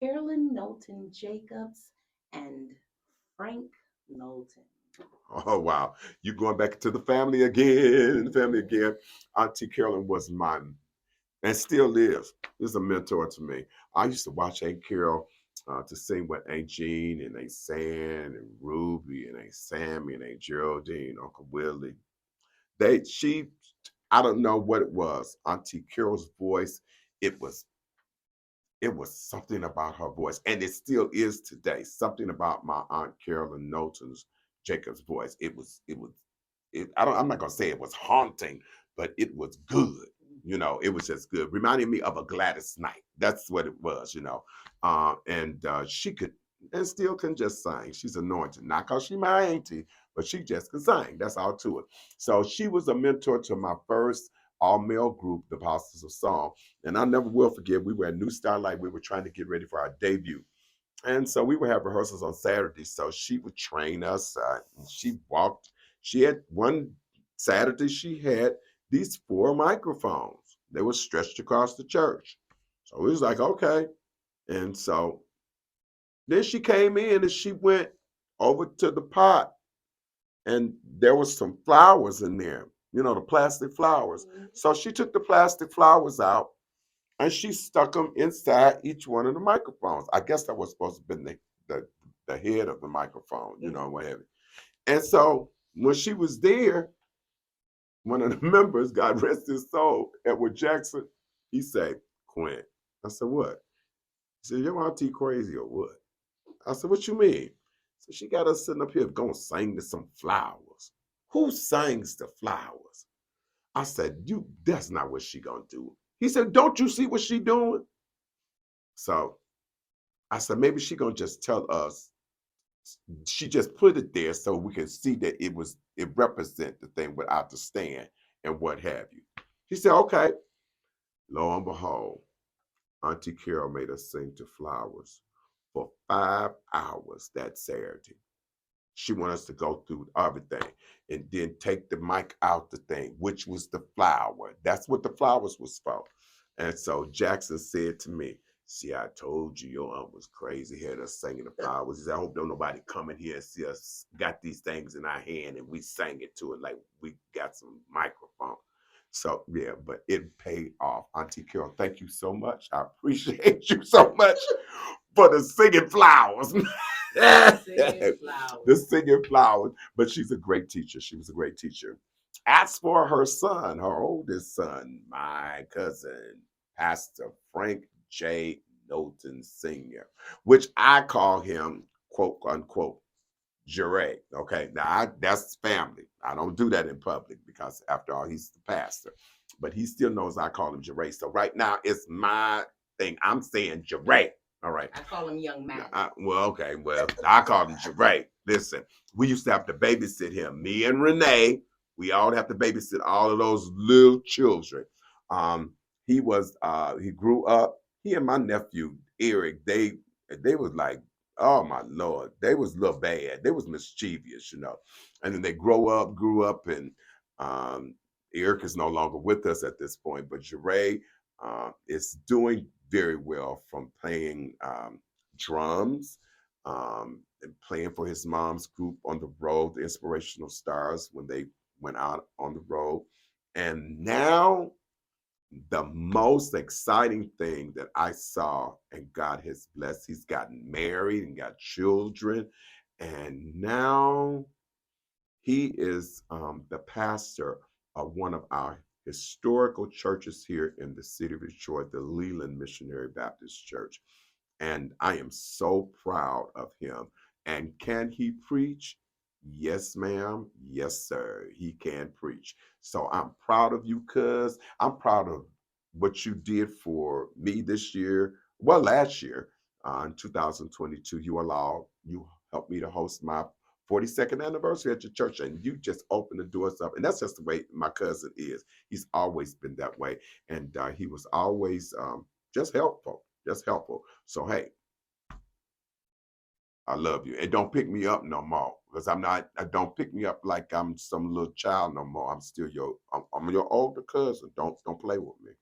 Carolyn Knowlton Jacobs and Frank Knowlton. Oh wow, you going back to the family again, family again. Auntie Carolyn was mine and still is a mentor to me. I used to watch Aunt Carol to sing with Aunt Jean and Aunt San and Ruby and Aunt Sammy and Aunt Geraldine, Uncle Willie. She, I don't know what it was. Auntie Carol's voice, it was it was something about her voice, and it still is today. Something about my Aunt Carolyn Knowlton's Jacob's voice. I'm not gonna say it was haunting, but it was good. It was just good. Reminding me of a Gladys Knight. That's what it was. And she could and still can just sing. She's anointed. Not because she my auntie, but she just can sing. That's all to it. So she was a mentor to my first all-male group, the Apostles of Song. And I never will forget, we were at New Starlight. We were trying to get ready for our debut. And so we would have rehearsals on Saturdays. So she would train us. She had one Saturday, she had these four microphones. They were stretched across the church. So it was like, okay. And so then she came in and she went over to the pot and there was some flowers in there, the plastic flowers. So she took the plastic flowers out and she stuck them inside each one of the microphones. I guess that was supposed to be the head of the microphone, what have you. And so when she was there, one of the members, God rest his soul, Edward Jackson, he said, Quinn. I said, what? He said, your auntie crazy or what? I said, what you mean? So she got us sitting up here going to sing to some flowers. Who sings the flowers? I said, that's not what she gonna do. He said, don't you see what she doing? So I said, maybe she gonna just tell us. She just put it there so we can see that it represent the thing without the stand and what have you. He said, okay. Lo and behold, Auntie Carol made us sing to flowers for 5 hours that Saturday. She wanted us to go through everything and then take the mic out the thing, which was the flower. That's what the flowers was for. And so Jackson said to me, see, I told you your aunt was crazy, had us singing the flowers. He said, I hope don't nobody come in here and see us got these things in our hand and we sang it to it like we got some microphone. So yeah, but it paid off. Auntie Carol, thank you so much. I appreciate you so much for the singing flowers. Singing flowers. The singing flowers. But she's a great teacher. She was a great teacher. As for her son, her oldest son, my cousin, Pastor Frank J. Knowlton Sr., which I call him, quote unquote, Jure. Okay, now that's family. I don't do that in public because, after all, he's the pastor. But he still knows I call him Jure. So right now, it's my thing. I'm saying Jure. All right. I call him Young Man. Okay. Well, I call him Jure. Listen, we used to have to babysit him. Me and Renee, we all have to babysit all of those little children. He grew up. He and my nephew Eric, they was like, oh my Lord, they was a little bad. They was mischievous. And then they grew up, and Eric is no longer with us at this point. But Jure is doing very well from playing drums and playing for his mom's group on the road, the Inspirational Stars, when they went out on the road. And now the most exciting thing that I saw, and God has blessed, he's gotten married and got children. And now he is the pastor of one of our historical churches here in the city of Detroit, the Leland Missionary Baptist Church. And I am so proud of him. And can he preach? Yes, ma'am. Yes, sir. He can preach. So I'm proud of you, cuz. I'm proud of what you did for me this year. Well, last year, in 2022, you helped me to host my 42nd anniversary at your church, and you just opened the doors up. And that's just the way my cousin is. He's always been that way. And he was always just helpful, just helpful. So, hey, I love you. And don't pick me up no more, because don't pick me up like I'm some little child no more. I'm still I'm your older cousin. Don't play with me.